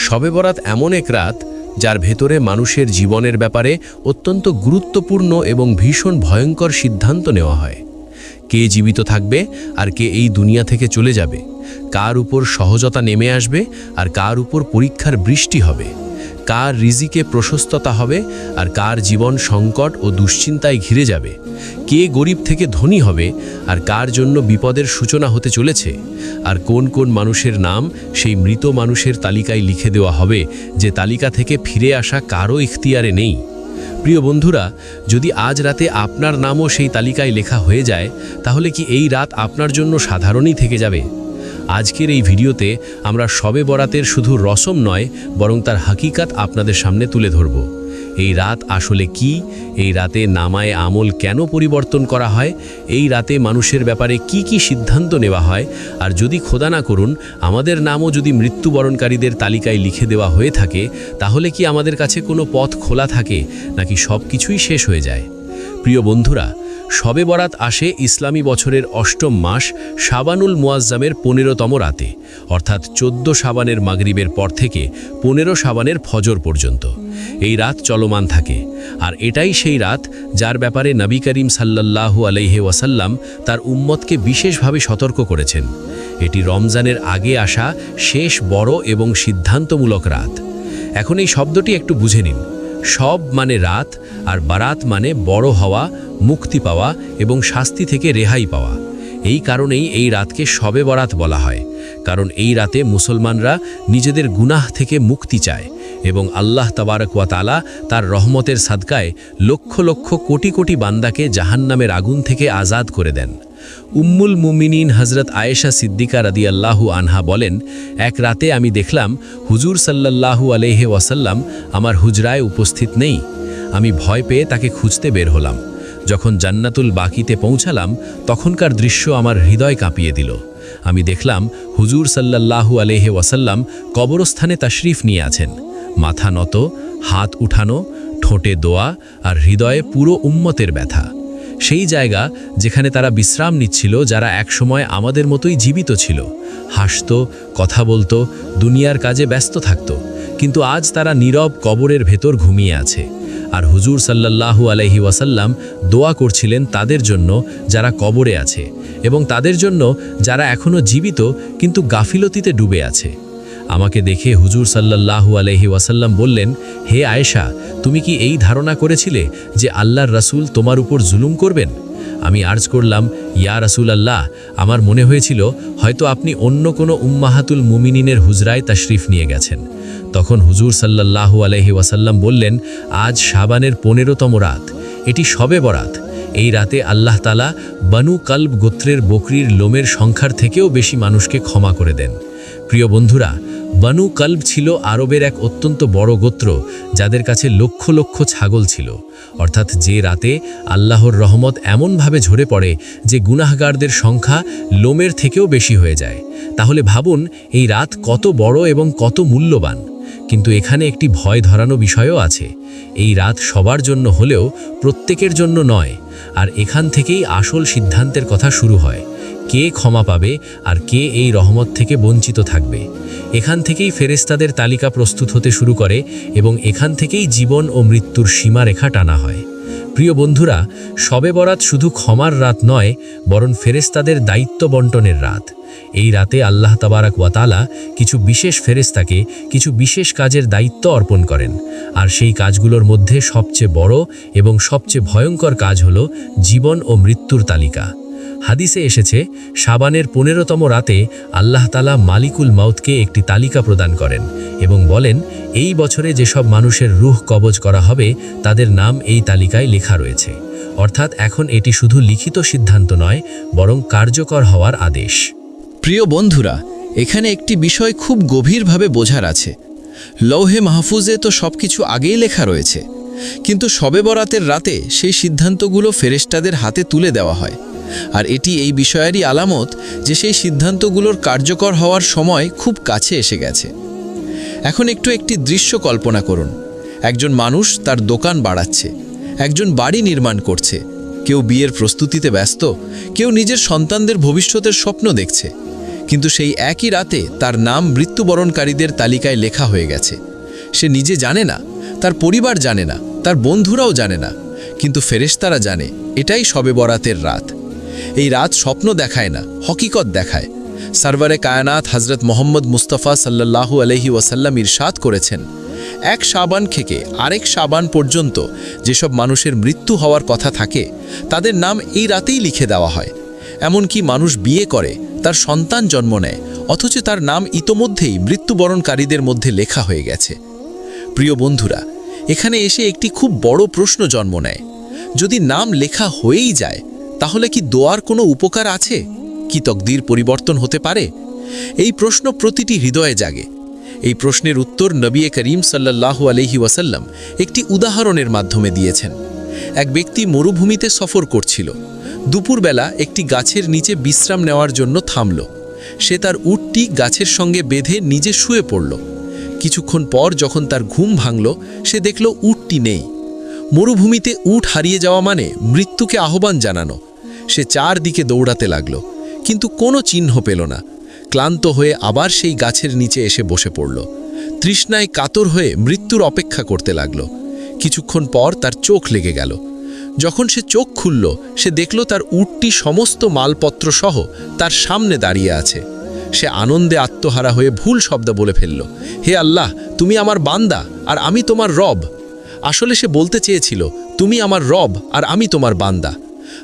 শবে বরাত এমন এক রাত যার ভেতরে মানুষের জীবনের ব্যাপারে অত্যন্ত গুরুত্বপূর্ণ এবং ভীষণ ভয়ঙ্কর সিদ্ধান্ত নেওয়া হয়। কে জীবিত থাকবে আর কে এই দুনিয়া থেকে চলে যাবে, কার উপর সহজতা নেমে আসবে আর কার উপর পরীক্ষার বৃষ্টি হবে, কার রিজিকে প্রশস্ততা হবে আর কার জীবন সংকট ও দুশ্চিন্তায় ঘিরে যাবে, কে গরিব থেকে ধনী হবে আর কার জন্য বিপদের সূচনা হতে চলেছে, আর কোন কোন মানুষের নাম সেই মৃত মানুষের তালিকায় লিখে দেওয়া হবে যে তালিকা থেকে ফিরে আসা কারও ইখতিয়ারে নেই। প্রিয় বন্ধুরা, যদি আজ রাতে আপনার নামও সেই তালিকায় লেখা হয়ে যায়, তাহলে কি এই রাত আপনার জন্য সাধারণই থেকে যাবে? আজকের এই ভিডিওতে আমরা শবে বরাতের শুধু রসম নয়, বরং তার হাকিকাত আপনাদের সামনে তুলে ধরব। এই রাত আসলে কি, এই রাতে নামায়ে আমল কেন পরিবর্তন করা হয়, এই রাতে মানুষের ব্যাপারে কি কি সিদ্ধান্ত নেওয়া হয়, আর যদি খোদা না করুন আমাদের নামও যদি মৃত্যুবরণকারীদের তালিকায় লিখে দেওয়া হয়ে থাকে, তাহলে কি আমাদের কাছে কোনো পথ খোলা থাকে নাকি সব কিছুই শেষ হয়ে যায়? প্রিয় বন্ধুরা, শবে বরাত আসে ইসলামী বছরের অষ্টম মাস শাবানুল মুআজ্জামের 15তম রাতে, অর্থাৎ 14 শাবানের মাগরিবের পর থেকে 15 শাবানের ফজর পর্যন্ত এই রাত চলমান থাকে। আর এটাই সেই রাত যার ব্যাপারে নবী করিম সাল্লাল্লাহু আলাইহি ওয়াসাল্লাম তার উম্মতকে বিশেষভাবে সতর্ক করেছেন। এটি রমজানের আগে আসা শেষ বড় এবং সিদ্ধান্তমূলক রাত। এখন এই শব্দটি একটু বুঝে নিন। সব মানে রাত, আর বারাত মানে বড় হওয়া, মুক্তি পাওয়া এবং শাস্তি থেকে রেহাই পাওয়া। এই কারণেই এই রাতকে শবে বরাত বলা হয়, কারণ এই রাতে মুসলমানরা নিজেদের গুনাহ থেকে মুক্তি চায় এবং আল্লাহ তাবারক ওয়া তাআলা তার রহমতের সাদকায় লক্ষ লক্ষ কোটি কোটি বান্দাকে জাহান্নামের আগুন থেকে আজাদ করে দেন। উম্মুল মুমিনিন হযরত আয়েশা সিদ্দিকা রাদিয়াল্লাহু আনহা বলেন, এক রাতে আমি দেখলাম হুজুর সাল্লাল্লাহু আলাইহি ওয়াসাল্লাম আমার হুজরায় উপস্থিত নেই। আমি ভয় পেয়ে তাকে খুঁজতে বের হলাম। যখন জান্নাতুল বাকিতে পৌঁছালাম, তখনকার দৃশ্য আমার হৃদয় কাঁপিয়ে দিল। আমি দেখলাম হুজুর সাল্লাল্লাহু আলাইহি ওয়াসাল্লাম কবরস্থানে তাশরিফ নিয়ে আছেন, মাথা নত, হাত উঠানো, ঠোঁটে দোয়া আর হৃদয়ে পুরো উম্মতের ব্যথা। সেই জায়গা যেখানে তারা বিশ্রাম নিচ্ছিল, যারা একসময় আমাদের মতোই জীবিত ছিল, হাসত, কথা বলতো, দুনিয়ার কাজে ব্যস্ত থাকত, কিন্তু আজ তারা নীরব কবরের ভেতর ঘুমিয়ে আছে। আর হুজুর সাল্লাল্লাহু আলাইহি ওয়াসাল্লাম দোয়া করছিলেন তাদের জন্য যারা কবরে আছে এবং তাদের জন্য যারা এখনও জীবিত কিন্তু গাফিলতিতে ডুবে আছে। আমাকে দেখে হুজুর সাল্লাল্লাহু আলাইহি ওয়াসাল্লাম বললেন, হে আয়েশা, তুমি কি এই ধারণা করেছিলে যে আল্লাহর রাসূল তোমার উপর জুলুম করবেন? আমি আর্জ করলাম, ইয়া রাসূলুল্লাহ, আমার মনে হয়েছিল হয়তো আপনি অন্য কোনো উম্মাহাতুল মুমিনিনের হুজরায় তাশরিফ নিয়ে গেছেন। তখন হুজুর সাল্লাল্লাহু আলাইহি ওয়াসাল্লাম বললেন, আজ শাবানের 15তম রাত, এটি শবে বরাত। এই রাতে আল্লাহ তাআলা বানু কালব গোত্রের বকরির লোমের সংখ্যার থেকেও বেশি মানুষকে ক্ষমা করে দেন। প্রিয় বন্ধুরা, বানু কালব ছিল আরবের এক অত্যন্ত বড় গোত্র, যাদের কাছে লক্ষ লক্ষ ছাগল ছিল। অর্থাৎ যে রাতে আল্লাহর রহমত এমনভাবে ঝরে পড়ে যে গুনাহগারদের সংখ্যা লোমের থেকেও বেশি হয়ে যায়। তাহলে ভাবুন এই রাত কত বড় এবং কত মূল্যবান। কিন্তু এখানে একটি ভয় ধরানো বিষয়ও আছে। এই রাত সবার জন্য হলেও প্রত্যেকের জন্য নয়। আর এখান থেকেই আসল সিদ্ধান্তের কথা শুরু হয়। কে ক্ষমা পাবে আর কে এই রহমত থেকে বঞ্চিত থাকবে। এখান থেকেই ফেরেশতাদের তালিকা প্রস্তুত হতে শুরু করে এবং এখান থেকেই জীবন ও মৃত্যুর সীমারেখা টানা হয়। প্রিয় বন্ধুরা, শবে বরাত শুধু ক্ষমার রাত নয়, বরং ফেরেশতাদের দায়িত্ব বন্টনের রাত। এই রাতে আল্লাহ তাবারক ওয়া তাআলা কিছু বিশেষ ফেরেশতাকে কিছু বিশেষ কাজের দায়িত্ব অর্পণ করেন। আর সেই কাজগুলোর মধ্যে সবচেয়ে বড় এবং সবচেয়ে ভয়ঙ্কর কাজ হলো জীবন ও মৃত্যুর তালিকা। হাদিসে এসেছে, শাবানের 15তম রাতে আল্লাহ তাআলা মালিকুল মাউতকে একটি তালিকা প্রদান করেন এবং বলেন, এই বছরে যেসব মানুষের রূহ কবজ করা হবে তাদের নাম এই তালিকায় লেখা রয়েছে। অর্থাৎ এখন এটি শুধু লিখিত সিদ্ধান্ত নয়, বরং কার্যকর হওয়ার আদেশ। প্রিয় বন্ধুরা, এখানে একটি বিষয় খুব গভীরভাবে বোঝার আছে। লৌহে মাহফুজে তো সবকিছু আগেই লেখা রয়েছে, কিন্তু শবে বরাতের রাতে সেই সিদ্ধান্তগুলো ফেরেশতাদের হাতে তুলে দেওয়া হয়। আর এটি এই বিষয়েরই আলামত যে সেই সিদ্ধান্তগুলোর কার্যকর হওয়ার সময় খুব কাছে এসে গেছে। এখন একটি দৃশ্য কল্পনা করুন। একজন মানুষ তার দোকান বাড়াচ্ছে, একজন বাড়ি নির্মাণ করছে, কেউ বিয়ের প্রস্তুতিতে ব্যস্ত, কেউ নিজের সন্তানদের ভবিষ্যতের স্বপ্ন দেখছে। কিন্তু সেই একই রাতে তার নাম মৃত্যুবরণকারীদের তালিকায় লেখা হয়ে গেছে। সে নিজে জানে না, তার পরিবার জানে না, তার বন্ধুরাও জানে না, কিন্তু ফেরেশতারা জানে এটাই শবে বরাতের রাত। এই রাত স্বপ্ন দেখায় না, হকিকত দেখায়। সরওয়ারে কায়নাত হযরত মুহাম্মদ মুস্তাফা সাল্লাল্লাহু আলাইহি ওয়াসাল্লাম ইরশাদ করেছেন, এক শাবান থেকে আরেক শাবান পর্যন্ত যেসব মানুষের মৃত্যু হওয়ার কথা থাকে তাদের নাম এই রাতেই লিখে দেওয়া হয়। এমনকি মানুষ বিয়ে করে, তার সন্তান জন্ম নেয়, অথচ তার নাম ইতোমধ্যেই মৃত্যুবরণকারীদের মধ্যে লেখা হয়ে গেছে। প্রিয় বন্ধুরা, এখানে এসে একটি খুব বড় প্রশ্ন জন্ম নেয়। যদি নাম লেখা হয়েই যায়, তাহলে কি দোয়ার কোনো উপকার আছে? কি তকদির পরিবর্তন হতে পারে? এই প্রশ্ন প্রতিটি হৃদয়ে জাগে। এই প্রশ্নের উত্তর নবী করিম সাল্লাল্লাহু আলাইহি ওয়াসাল্লাম একটি উদাহরণের মাধ্যমে দিয়েছেন। এক ব্যক্তি মরুভূমিতে সফর করছিল। দুপুরবেলা একটি গাছের নিচে বিশ্রাম নেওয়ার জন্য থামল। সে তার উটটি গাছের সঙ্গে বেঁধে নিজে শুয়ে পড়ল। কিছুক্ষণ পর যখন তার ঘুম ভাঙল, সে দেখল উটটি নেই। মরুভূমিতে উট হারিয়ে যাওয়া মানে মৃত্যুকে আহ্বান জানানো। সে চারদিকে দৌড়াতে লাগল, কিন্তু কোনো চিহ্ন পেল না। ক্লান্ত হয়ে আবার সেই গাছের নিচে এসে বসে পড়ল। তৃষ্ণায় কাতর হয়ে মৃত্যুর অপেক্ষা করতে লাগল। কিছুক্ষণ পর তার চোখ লেগে গেল। যখন সে চোখ খুলল, সে দেখল তার উটটি সমস্ত মালপত্র সহ তার সামনে দাঁড়িয়ে আছে। সে আনন্দে আত্মহারা হয়ে ভুল শব্দ বলে ফেলল, হে আল্লাহ, তুমি আমার বান্দা আর আমি তোমার রব। আসলে সে বলতে চেয়েছিল, তুমি আমার রব আর আমি তোমার বান্দা।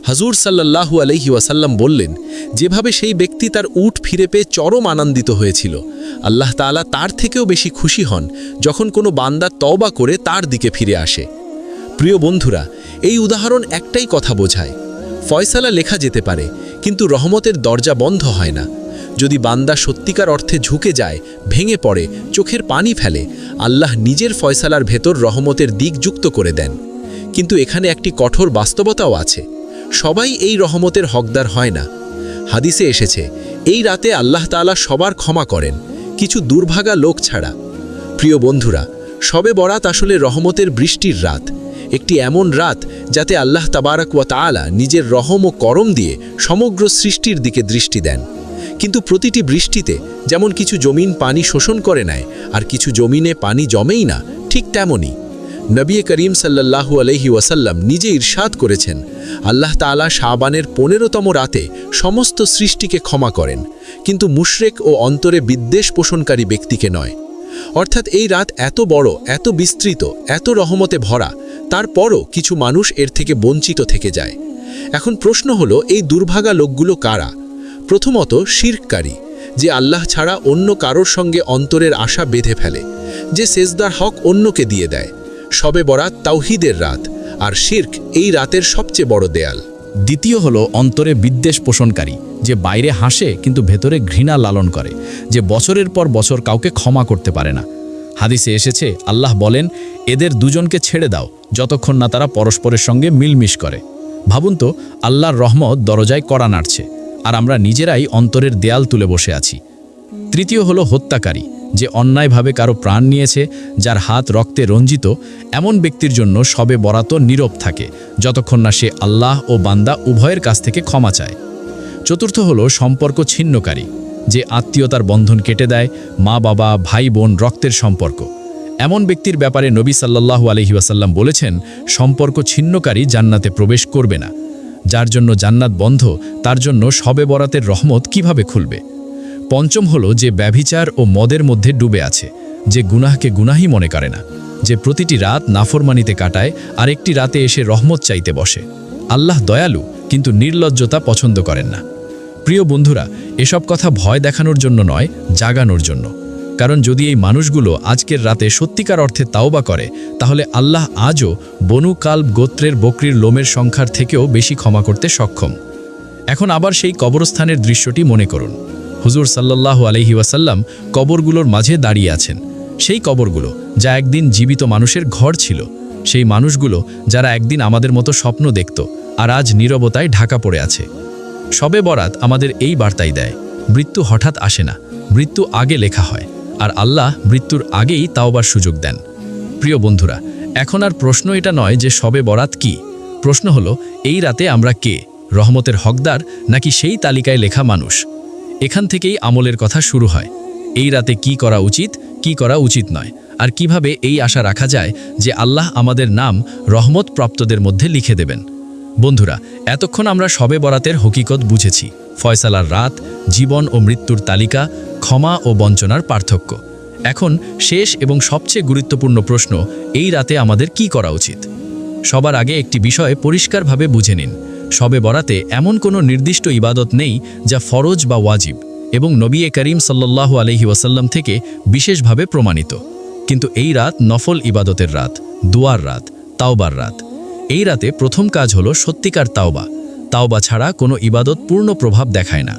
হুজুর সাল্লাল্লাহু আলাইহি ওয়াসাল্লাম বললেন, যেভাবে সেই ব্যক্তি তার উট ফিরে পেয়ে চরম আনন্দিত হয়েছিল, আল্লাহ তাআলা তার থেকেও বেশি খুশি হন যখন কোনো বান্দা তওবা করে তার দিকে ফিরে আসে। প্রিয় বন্ধুরা, এই উদাহরণ একটাই কথা বোঝায়, ফয়সালা লেখা যেতে পারে, কিন্তু রহমতের দরজা বন্ধ হয় না। যদি বান্দা সত্যিকার অর্থে ঝুঁকে যায়, ভেঙে পড়ে, চোখের পানি ফেলে, আল্লাহ নিজের ফয়সালার ভেতর রহমতের দিক যুক্ত করে দেন। কিন্তু এখানে একটি কঠোর বাস্তবতাও আছে, সবাই এই রহমতের হকদার হয় না। হাদিসে এসেছে, এই রাতে আল্লাহ তাআলা সবার ক্ষমা করেন, কিছু দুর্ভাগা লোক ছাড়া। প্রিয় বন্ধুরা, শবে বরাত আসলে রহমতের বৃষ্টির রাত, একটি এমন রাত যাতে আল্লাহ তাবারাক ওয়া তাআলা নিজের রহম ও করম দিয়ে সমগ্র সৃষ্টির দিকে দৃষ্টি দেন। কিন্তু প্রতিটি বৃষ্টিতে যেমন কিছু জমিন পানি শোষণ করে নেয় আর কিছু জমিনে পানি জমেই না, ঠিক তেমনই নবী করিম সাল্লাল্লাহু আলাইহি ওয়াসাল্লাম নিজে ইরশাদ করেছেন, আল্লাহ তাআলা শাবানের 15তম রাতে সমস্ত সৃষ্টিকে ক্ষমা করেন, কিন্তু মুশরিক ও অন্তরে বিদ্বেষ পোষণকারী ব্যক্তিকে নয়। অর্থাৎ এই রাত এত বড়, এত বিস্তৃত, এত রহমতে ভরা, তারপরও কিছু মানুষ এর থেকে বঞ্চিত থেকে যায়। এখন প্রশ্ন হলো, এই দুর্ভাগা লোকগুলো কারা? প্রথমত শিরককারী, যে আল্লাহ ছাড়া অন্য কারোর সঙ্গে অন্তরের আশা বেঁধে ফেলে, যে সেজদার হক অন্যকে দিয়ে দেয়। শবে বরাত তাওহীদের রাত, আর শিরক এই রাতের সবচেয়ে বড় দেয়াল। দ্বিতীয় হলো অন্তরে বিদ্বেষ পোষণকারী, যে বাইরে হাসে কিন্তু ভেতরে ঘৃণা লালন করে, যে বছরের পর বছর কাউকে ক্ষমা করতে পারে না। হাদিসে এসেছে, আল্লাহ বলেন, এদের দুজনকে ছেড়ে দাও যতক্ষণ না তারা পরস্পরের সঙ্গে মিলমিশ করে। ভাবুন তো, আল্লাহর রহমত দরজায় কড়া নাড়ছে, আর আমরা নিজেরাই অন্তরের দেয়াল তুলে বসে আছি। তৃতীয় হলো হত্যাকারী, যে অন্যায়ভাবে কারো প্রাণ নিয়েছে, যার হাত রক্তে রঞ্জিত, এমন ব্যক্তির জন্য শবে বরাত নীরব থাকে যতক্ষণ না সে আল্লাহ ও বান্দা উভয়ের কাছ থেকে ক্ষমা চায়। চতুর্থ হলো সম্পর্ক ছিন্নকারী, যে আত্মীয়তার বন্ধন কেটে দেয়, মা বাবা, ভাই বোন, রক্তের সম্পর্ক। এমন ব্যক্তির ব্যাপারে নবী সাল্লাল্লাহু আলাইহি ওয়াসাল্লাম বলেছেন, সম্পর্ক ছিন্নকারী জান্নাতে প্রবেশ করবে না। যার জন্য জান্নাত বন্ধ, তার জন্য শবে বরাতের রহমত কিভাবে খুলবে? পঞ্চম হলো যে ব্যভিচার ও মদের মধ্যে ডুবে আছে, যে গুনাহকে গুনাহি মনে করে না, যে প্রতিটি রাত নাফরমানিতে কাটায় আর একটি রাতে এসে রহমত চাইতে বসে। আল্লাহ দয়ালু, কিন্তু নির্লজ্জতা পছন্দ করেন না। প্রিয় বন্ধুরা, এসব কথা ভয় দেখানোর জন্য নয়, জাগানোর জন্য। কারণ যদি এই মানুষগুলো আজকের রাতে সত্যিকার অর্থে তাওবা করে, তাহলে আল্লাহ আজও বনু কালব গোত্রের বকরির লোমের সংখ্যার থেকেও বেশি ক্ষমা করতে সক্ষম। এখন আবার সেই কবরস্থানের দৃশ্যটি মনে করুন। হুজুর সাল্লাল্লাহু আলাইহি ওয়াসাল্লাম কবরগুলোর মাঝে দাঁড়িয়ে আছেন। সেই কবরগুলো যা একদিন জীবিত মানুষের ঘর ছিল, সেই মানুষগুলো যারা একদিন আমাদের মতো স্বপ্ন দেখত আর আজ নীরবতায় ঢাকা পড়ে আছে। শবে বরাত আমাদের এই বার্তাই দেয়, মৃত্যু হঠাৎ আসে না, মৃত্যু আগে লেখা হয়, আর আল্লাহ মৃত্যুর আগেই তাওবার সুযোগ দেন। প্রিয় বন্ধুরা, এখন আর প্রশ্ন এটা নয় যে শবে বরাত কি, প্রশ্ন হলো এই রাতে আমরা কে, রহমতের হকদার নাকি সেই তালিকায় লেখা মানুষ? এখান থেকেই আমলের কথা শুরু হয়। এই রাতে কি করা উচিত, কি করা উচিত নয়, আর কিভাবে এই আশা রাখা যায় যে আল্লাহ আমাদের নাম রহমত প্রাপ্তদের মধ্যে লিখে দেবেন। বন্ধুরা, এতক্ষণ আমরা শবে বরাতের হকিকত বুঝেছি, ফয়সালার রাত, জীবন ও মৃত্যুর তালিকা, ক্ষমা ও বঞ্চনার পার্থক্য। এখন শেষ এবং সবচেয়ে গুরুত্বপূর্ণ প্রশ্ন, এই রাতে আমাদের কি করা উচিত? সবার আগে একটি বিষয় পরিষ্কারভাবে বুঝে নিন, শবে বরাতে এমন কোনো নির্দিষ্ট ইবাদত নেই যা ফরজ বা ওয়াজিব, এবং নবী করিম সাল্লাল্লাহু আলাইহি ওয়াসাল্লাম থেকে বিশেষভাবে প্রমাণিত। কিন্তু এই রাত নফল ইবাদতের রাত, দুয়ার রাত, তাওবার রাত। এই রাতে প্রথম কাজ হলো সত্যিকার তাওবা। তাওবা ছাড়া কোনো ইবাদত পূর্ণ প্রভাব দেখায় না।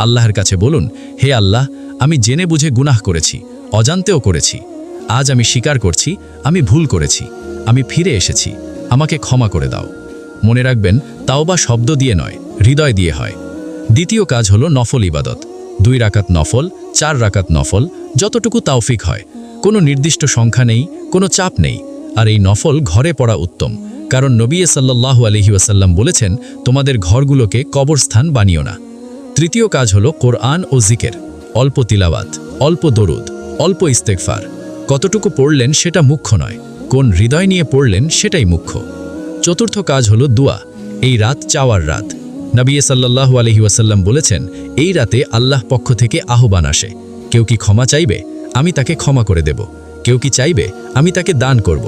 আল্লাহর কাছে বলুন, হে আল্লাহ, আমি জেনে বুঝে গুনাহ করেছি, অজান্তেও করেছি। আজ আমি স্বীকার করছি, আমি ভুল করেছি, আমি ফিরে এসেছি, আমাকে ক্ষমা করে দাও। মনে রাখবেন, তাওবা শব্দ দিয়ে নয়, হৃদয় দিয়ে হয়। দ্বিতীয় কাজ হলো নফল ইবাদত। 2 রাকাত নফল, 4 রাকাত নফল, যতটুকু তাওফিক হয়। কোনো নির্দিষ্ট সংখ্যা নেই, কোনো চাপ নেই। আর এই নফল ঘরে পড়া উত্তম, কারণ নবী সাল্লাল্লাহু আলাইহি ওয়াসাল্লাম বলেছেন, তোমাদের ঘরগুলোকে কবরস্থান বানিও না। তৃতীয় কাজ হলো কোরআন ও জিকের। অল্প তিলাওয়াত, অল্প দরুদ, অল্প ইস্তেগফার। কতটুকু পড়লেন সেটা মুখ্য নয়, কোন হৃদয় নিয়ে পড়লেন সেটাই মুখ্য। চতুর্থ কাজ হলো দুয়া। এই রাত চাওয়ার রাত। নবী সাল্লাল্লাহু আলাইহি ওয়াসাল্লাম বলেছেন, এই রাতে আল্লাহ পক্ষ থেকে আহ্বান আসে, কেউ কি ক্ষমা চাইবে, আমি তাকে ক্ষমা করে দেব। কেউ কি চাইবে, আমি তাকে দান করব।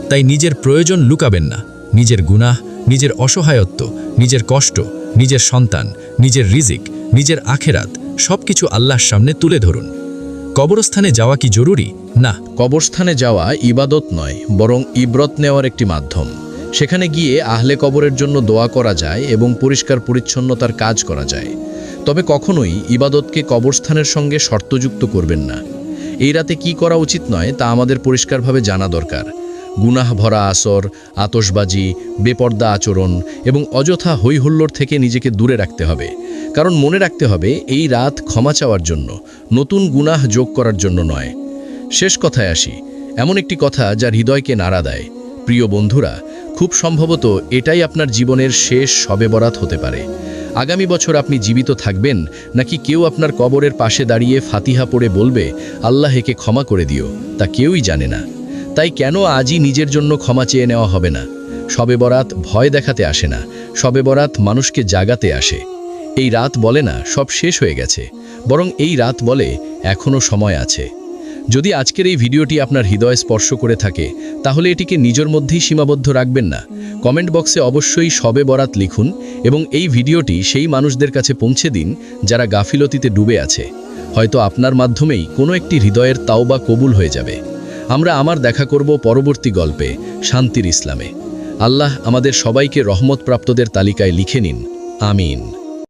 তাই নিজের প্রয়োজন লুকাবেন না। নিজের গুনাহ, নিজের অসহায়ত্ব, নিজের কষ্ট, নিজের সন্তান, নিজের রিজিক, নিজের আখেরাত সবকিছু আল্লাহর সামনে তুলে ধরুন। কবরস্থানে যাওয়া কি জরুরি? না, কবরস্থানে যাওয়া ইবাদত নয়, বরং ইবরত নেওয়ার একটি মাধ্যম। সেখানে গিয়ে আহলে কবরের জন্য দোয়া করা যায় এবং পরিষ্কার পরিচ্ছন্নতার কাজ করা যায়। তবে কখনোই ইবাদতকে কবরস্থানের সঙ্গে শর্তযুক্ত করবেন না। এই রাতে কি করা উচিত নয় তা আমাদের পরিষ্কারভাবে জানা দরকার। গুনাহ ভরা আসর, আতশবাজি, বেপর্দা আচরণ এবং অযথা হৈহুল্লোড় থেকে নিজেকে দূরে রাখতে হবে। কারণ মনে রাখতে হবে, এই রাত ক্ষমা চাওয়ার জন্য, নতুন গুনাহ যোগ করার জন্য নয়। শেষ কথায় আসি, এমন একটি কথা যা হৃদয়কে নাড়া দেয়। প্রিয় বন্ধুরা, খুব সম্ভবত এটাই আপনার জীবনের শেষ শবে বরাত হতে পারে। আগামী বছর আপনি জীবিত থাকবেন, নাকি কেউ আপনার কবরের পাশে দাঁড়িয়ে ফাতিহা পড়ে বলবে, আল্লাহ একে ক্ষমা করে দিও, তা কেউই জানে না। তাই কেন আজই নিজের জন্য ক্ষমা চেয়ে নেওয়া হবে না? শবে বরাত ভয় দেখাতে আসে না, শবে বরাত মানুষকে জাগাতে আসে। এই রাত বলে না সব শেষ হয়ে গেছে, বরং এই রাত বলে এখনও সময় আছে। যদি আজকের এই ভিডিওটি আপনার হৃদয় স্পর্শ করে থাকে, তাহলে এটিকে নিজের মধ্যেই সীমাবদ্ধ রাখবেন না। কমেন্ট বক্সে অবশ্যই শবে বরাত লিখুন এবং এই ভিডিওটি সেই মানুষদের কাছে পৌঁছে দিন যারা গাফিলতিতে ডুবে আছে। হয়তো আপনার মাধ্যমেই কোনো একটি হৃদয়ের তাওবা কবুল হয়ে যাবে। আমরা দেখা করব পরবর্তী গল্পে, শান্তির ইসলামে। আল্লাহ আমাদের সবাইকে রহমত প্রাপ্তদের তালিকায় লিখে নিন। আমিন।